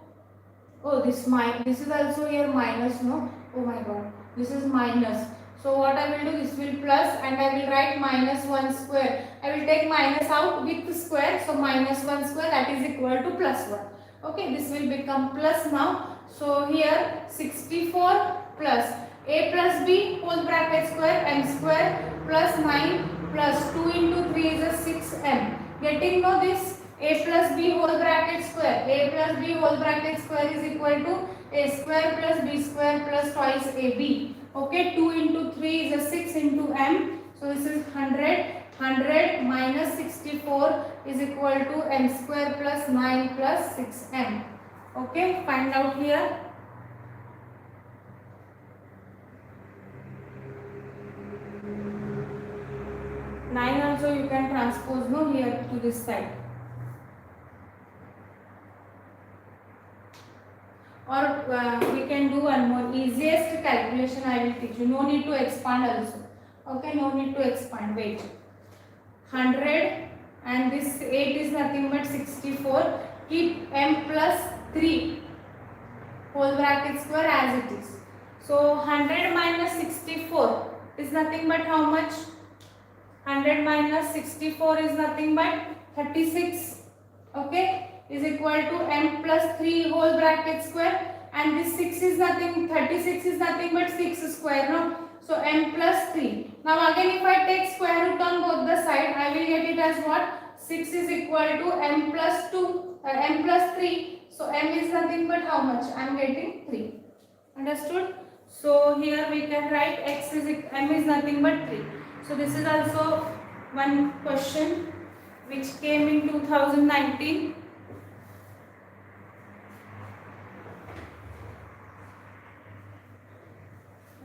oh, this is also here minus, no? Oh my god, this is minus. So what I will do, this will plus, and I will write minus 1 square. I will take minus out with square, so minus 1 square, that is equal to plus 1. Okay, this will become plus now. So here 64 plus a plus b whole bracket square m square plus 9 plus 2 into 3 is a 6m. Getting now this? A plus b whole bracket square. A plus b whole bracket square is equal to a square plus b square plus twice ab. Okay, 2 into 3 is a 6 into m. So this is 100. 100 minus 64 is equal to m square plus 9 plus 6m. Okay, find out here. Nine also you can transpose, no, here to this side. Or we can do one more easiest calculation I will teach you. No need to expand also. Okay, no need to expand. Wait. 100 and this 8 is nothing but 64. Keep m plus 3 whole bracket square as it is. So 100 minus 64 is nothing but how much? 100 minus 64 is nothing but 36. Okay, is equal to m plus 3 whole bracket square, and this 6 is nothing, 36 is nothing but 6 square, no? So m plus 3. Now again if I take square root on both the side, I will get it as what? 6 is equal to m plus 2, m plus 3. So m is nothing but how much? I am getting 3. Understood? So here we can write x is m is nothing but 3. So this is also one question which came in 2019.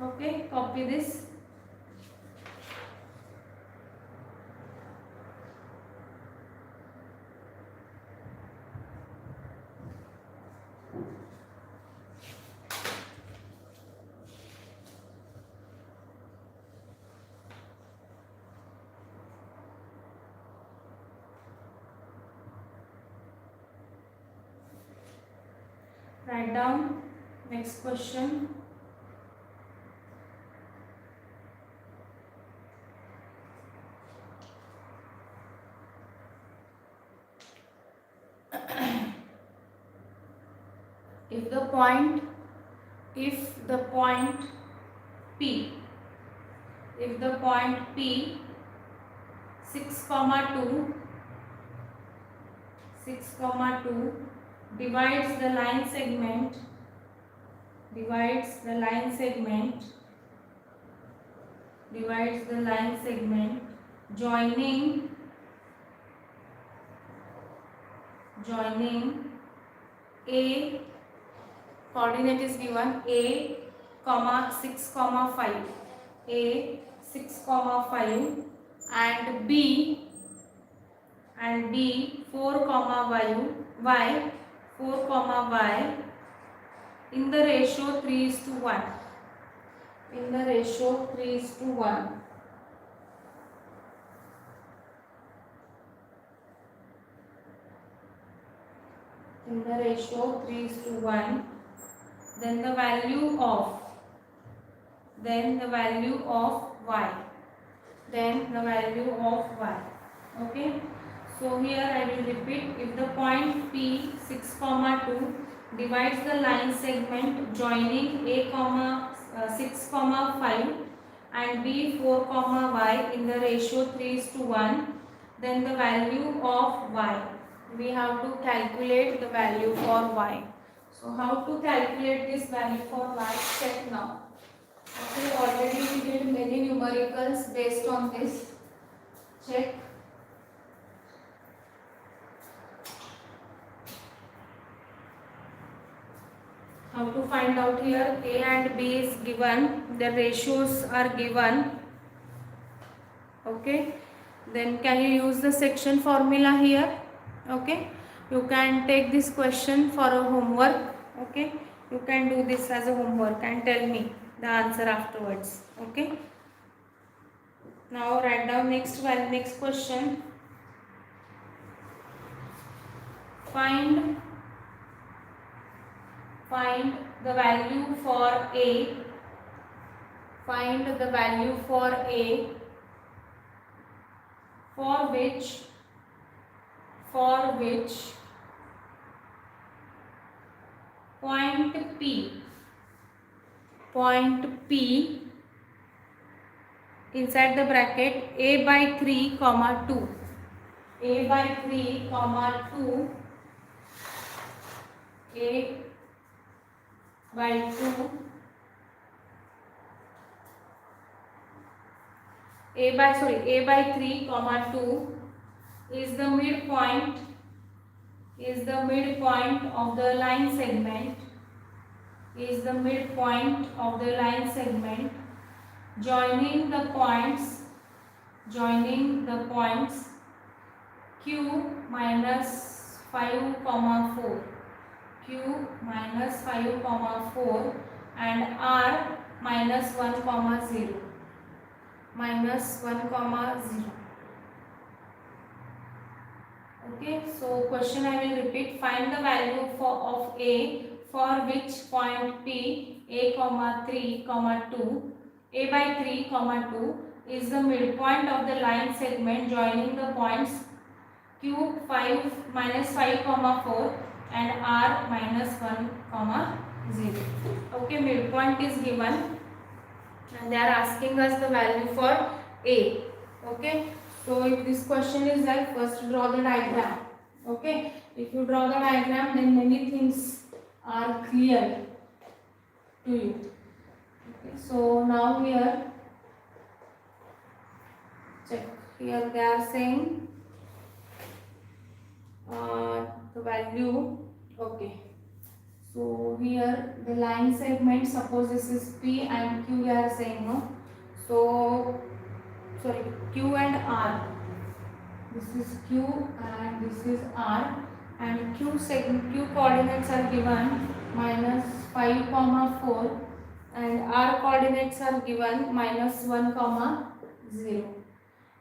Okay, copy this. Write down next question. If the point P 6, 2 divides the line segment joining A, coordinate is given A, 6, 5, A 6, 5 and B 4, Y 4, Y in the ratio 3:1. In the ratio 3:1. In the ratio 3:1, then the value of y. Okay. So here I will repeat. If the point P 6, 2 divides the line segment joining A, 6, 5 and b 4 comma y in the ratio 3:1, then the value of y, we have to calculate the value for y. So how to calculate this value for y? Check now. Okay, already we did many numericals based on this. Check. How to find out here? A and b is given, the ratios are given. Okay, then can you use the section formula here? Okay, you can take this question for a homework. Okay, you can do this as a homework and tell me the answer afterwards. Okay, now write down next one. Next question. Find the value for a. Find the value for a for which point P inside the bracket a by 3 comma 2, a by 3 comma 2, a by 2, a by 3 comma 2 is the midpoint of the line segment, joining the points q minus 5 comma 4, and r minus 1 comma 0, Okay, so question I will repeat. Find the value of a for which point P a comma 3 comma 2, a by 3 comma 2 is the midpoint of the line segment joining the points q 5 minus 5 comma 4 and r minus 1 comma 0. Okay, midpoint is given and they are asking us the value for a. Okay, so if this question is there, first draw the diagram. Okay, if you draw the diagram, then many things are clear to you. Okay, so now here, check. Here they are saying the value. Okay, so here the line segment, suppose this is P and Q, we are saying, no? So sorry, Q and R. This is Q and this is R, and Q coordinates are given minus 5 comma 4 and R coordinates are given minus 1 comma 0.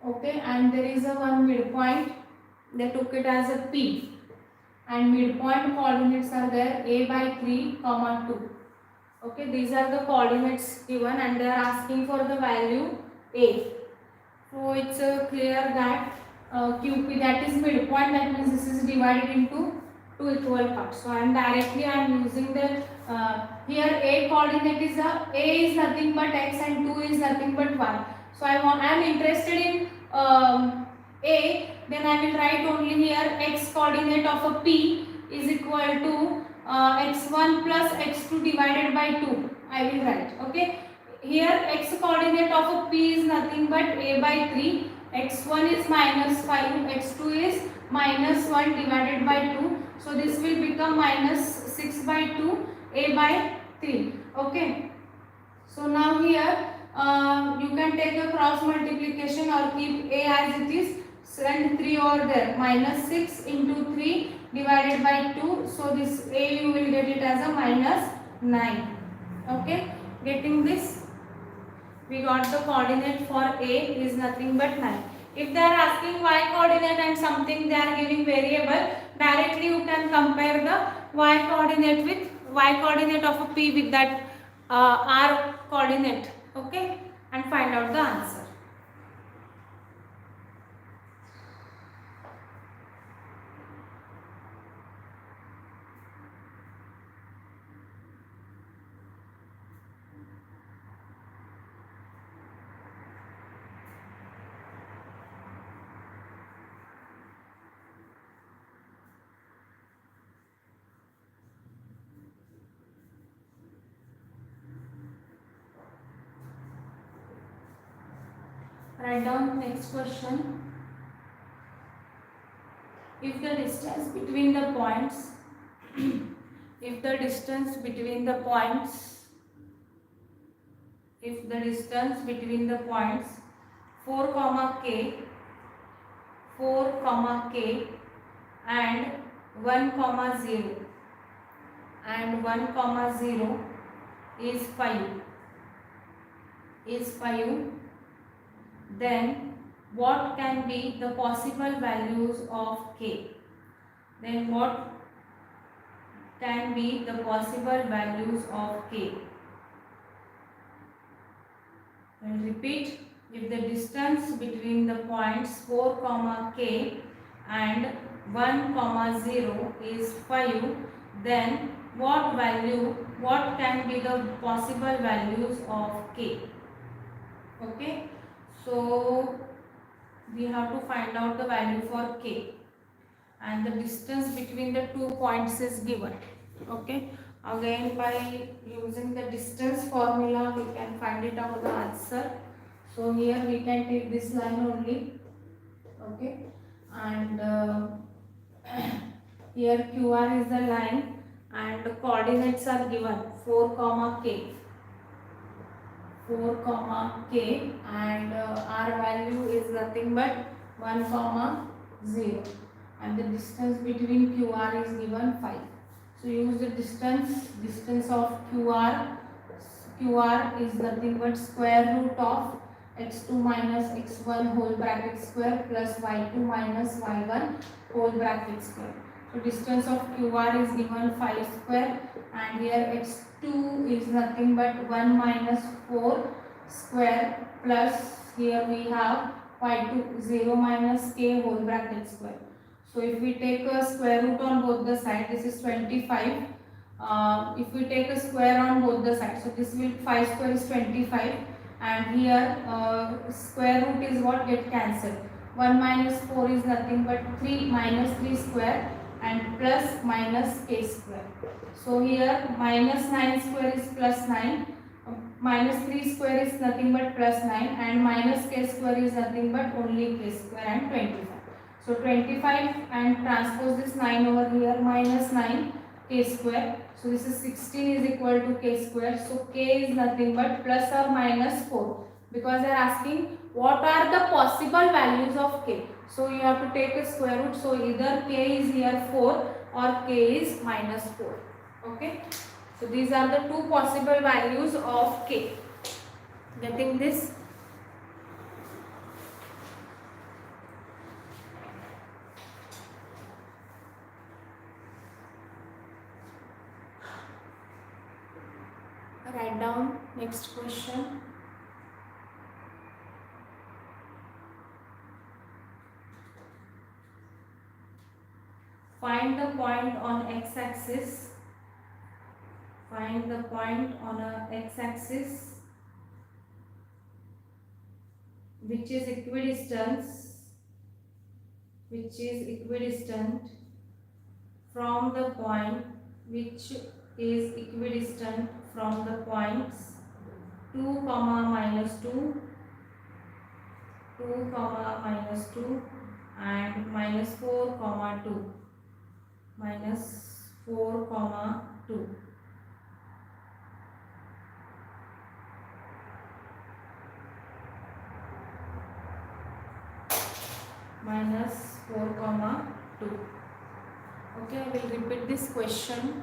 Okay, and there is a one midpoint, they took it as a P, and midpoint coordinates are there a by 3 comma 2. Okay, these are the coordinates given and they are asking for the value a. So it's clear that QP, that is midpoint, that means this is divided into two equal parts. So I am using the here a coordinate is a is nothing but x and 2 is nothing but y. So I am interested in a, then I will write only here x coordinate of a p is equal to x1 plus x2 divided by 2. I will write. Okay. Here x coordinate of a p is nothing but a by 3, x1 is minus 5, x2 is minus 1 divided by 2. So this will become minus 6 by 2, a by 3. Okay. So now here you can take a cross multiplication or keep a as it is, and 3 over there, minus 6 into 3 divided by 2. So this a you will get it as a minus 9. Okay. Getting this? We got the coordinate for a is nothing but 9. If they are asking y coordinate and something they are giving variable, directly you can compare the y coordinate of a p with that r coordinate. Okay, and find out the answer. Write down next question. If the distance between the points, if the distance between the points, if the distance between the points 4 comma k, 4 comma k and 1 comma 0 and 1 comma 0 is 5, then what can be the possible values of k? Then what can be the possible values of k? I will repeat. If the distance between the points 4 comma k and 1 comma 0 is 5, then what can be the possible values of k? Okay, so we have to find out the value for k, and the distance between the 2 points is given. Okay, again by using the distance formula we can find it out the answer. So here we can take this line only. Okay, and here QR is the line and the coordinates are given 4 comma k, 4 comma k, and r value is nothing but 1 comma 0, and the distance between QR is given 5. So use the distance of QR is nothing but square root of x2 minus x1 whole bracket square plus y2 minus y1 whole bracket square. So distance of QR is given 5 square, and here x2 is nothing but 1 minus 4 square plus here we have y2 0 minus k whole bracket square. So if we take a square root on both the sides, this is 25. If we take a square on both the sides, so this will 5 square is 25, and here square root is what get cancelled. 1 minus 4 is nothing but 3 minus 3 square and plus minus k square. So here minus 9 square is plus 9, minus 3 square is nothing but plus 9, and minus k square is nothing but only k square and 25. So 25 and transpose this 9 over here, minus 9 k square. So this is 16 is equal to k square. So k is nothing but plus or minus 4, because they are asking what are the possible values of k. So you have to take a square root. So either k is here 4 or k is minus 4. Okay. So these are the two possible values of k. Getting this? Write down next question. Find the point on x-axis. Find the point on a x-axis which is equidistant from the point which is equidistant from the points 2 comma minus 2, 2 comma minus 2 and minus 4 comma 2, minus 4 comma 2. Minus 4 comma 2. Okay, I will repeat this question.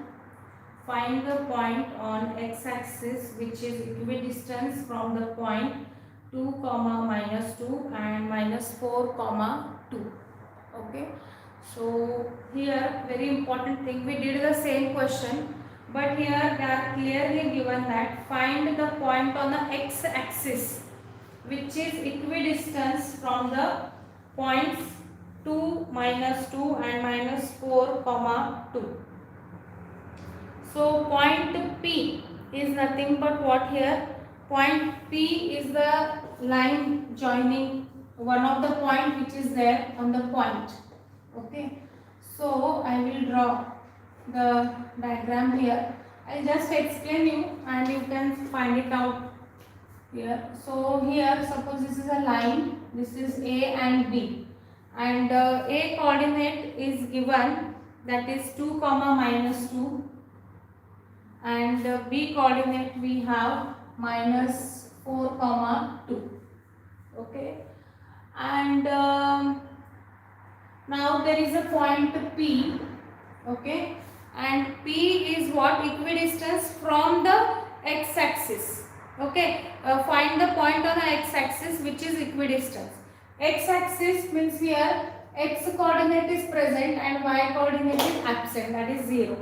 Find the point on x-axis which is equidistant from the point 2 comma minus 2 and minus 4 comma 2. Okay, so here very important thing, we did the same question, but here they are clearly given that find the point on the x-axis which is equidistant from the points 2 minus 2 and minus 4 comma 2. So point P is nothing but what here? Point P is the line joining one of the point which is there on the point. Okay. So I will draw the diagram here. I will just explain you and you can find it out here. So here suppose this is a line, this is A and B, and A coordinate is given, that is 2 comma minus 2, and B coordinate we have minus 4 comma 2. Okay, and now there is a point P. Okay, and P is what? Equidistance from the x-axis. Okay, find the point on the x-axis which is equidistance. X-axis means here x coordinate is present and y coordinate is absent, that is 0.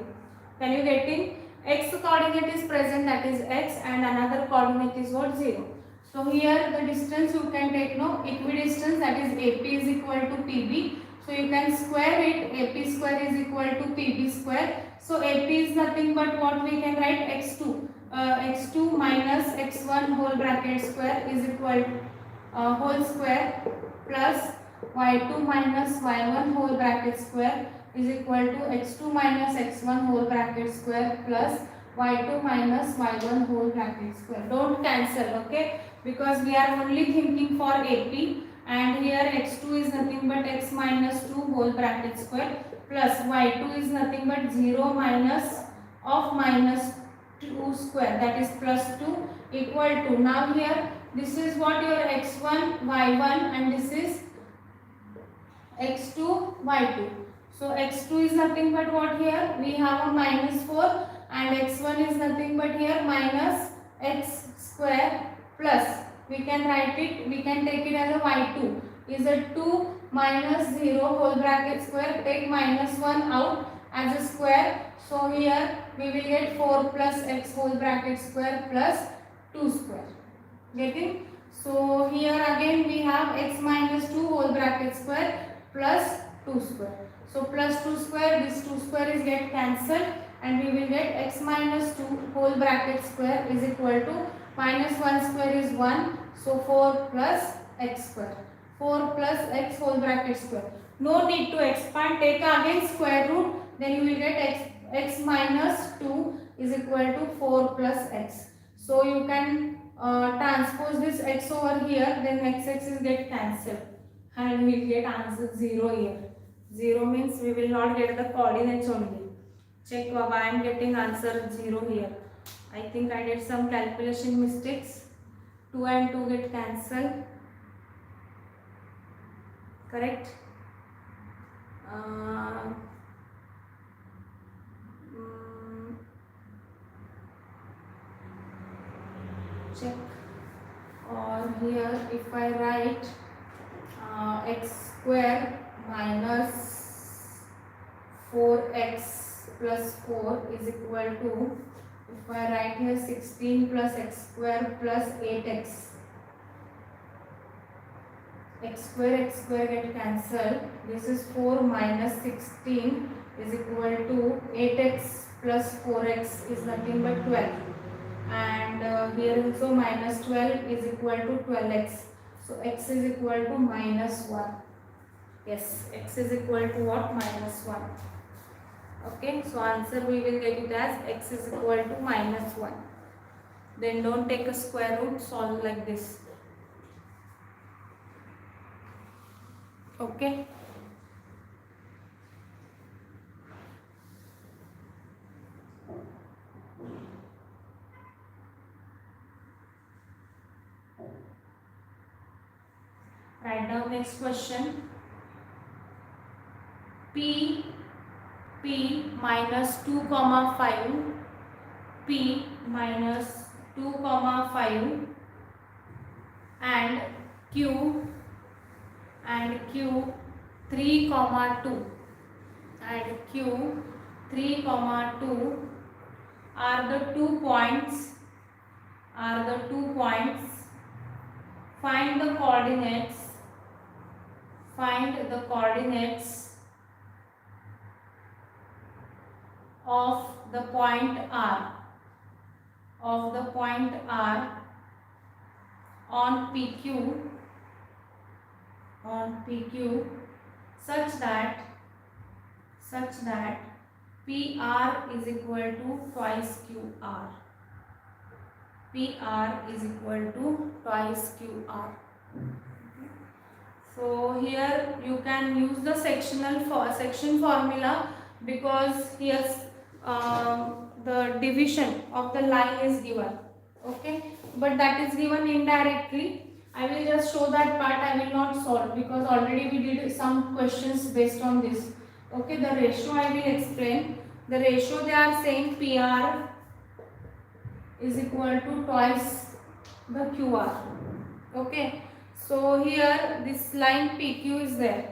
Can you get it? X coordinate is present, that is x, and another coordinate is what? 0. So here the distance you can take no equidistance, that is AP is equal to PB. So you can square it, AP square is equal to PB square. So AP is nothing but what we can write? X2. X2 minus X1 whole bracket square is equal whole square plus Y2 minus Y1 whole bracket square is equal to X2 minus X1 whole bracket square plus Y2 minus Y1 whole bracket square. Don't cancel, okay? Because we are only thinking for AP. And here x2 is nothing but x minus 2 whole bracket square plus y2 is nothing but 0 minus of minus 2 square, that is plus 2 equal to, now here this is what your x1 y1 and this is x2 y2. So x2 is nothing but what? Here we have a minus 4 and x1 is nothing but here minus x square plus, we can write it, we can take it as a y2 is a 2 minus 0 whole bracket square, take minus 1 out as a square. So here we will get 4 plus x whole bracket square plus 2 square. Getting? So here again we have x minus 2 whole bracket square plus 2 square. So plus 2 square, this 2 square is get cancelled and we will get x minus 2 whole bracket square is equal to minus 1 square is 1, so 4 plus x square. 4 plus x whole bracket square. No need to expand, take again square root, then you will get x minus 2 is equal to 4 plus x. So you can transpose this x over here, then x is get cancelled and we will get answer 0 here. 0 means we will not get the coordinates only. Check why I am getting answer 0 here. I think I did some calculation mistakes. 2 and 2 get cancelled. Correct? Check. Or here if I write x square minus 4x plus 4 is equal to, if I write here 16 plus x square plus 8x, x square get cancelled, this is 4 minus 16 is equal to 8x plus 4x is nothing but 12, and here also minus 12 is equal to 12x, so x is equal to minus 1. Yes, x is equal to what? Minus 1. Okay, so answer we will get it as x is equal to minus 1. Then don't take a square root, solve like this. Okay. Write down next question. P minus 2 comma 5, P minus 2 comma 5 and Q 3 comma 2 and Q 3 comma 2 are the 2 points, find the coordinates of the point R on PQ such that PR is equal to twice QR. PR is equal to twice QR. So here you can use the section formula, because here the division of the line is given. Okay, but that is given indirectly. I will just show that part. I will not solve, because already we did some questions based on this. Okay, the ratio I will explain. The ratio they are saying PR is equal to twice the QR. Okay, so here this line PQ is there.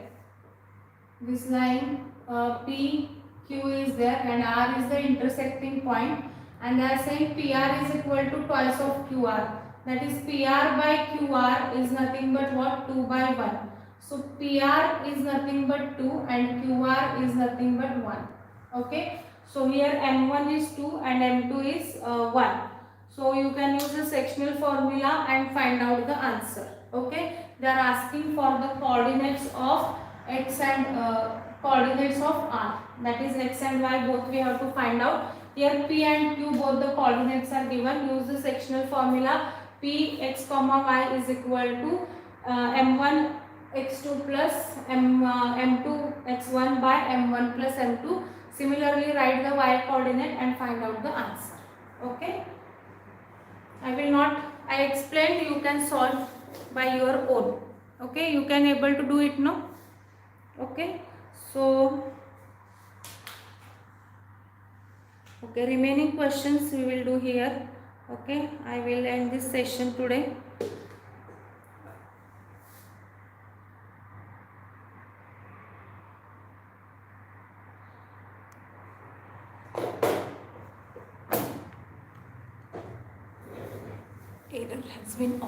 This line PQ is there, and R is the intersecting point, and they are saying PR is equal to twice of QR. That is, PR by QR is nothing but what? 2 by 1. So PR is nothing but 2 and QR is nothing but 1. Okay. So here M1 is 2 and M2 is 1. So you can use the sectional formula and find out the answer. Okay. They are asking for the coordinates of x and coordinates of r, that is x and y both we have to find out. Here P and Q both the coordinates are given. Use the sectional formula. P x comma y is equal to m1 x2 plus m2 x1 by m1 plus m2. Similarly, write the y coordinate and find out the answer. Okay, I explained, you can solve by your own. Okay, you can able to do it, no? Okay, so remaining questions we will do here. Okay, I will end this session today. Error has been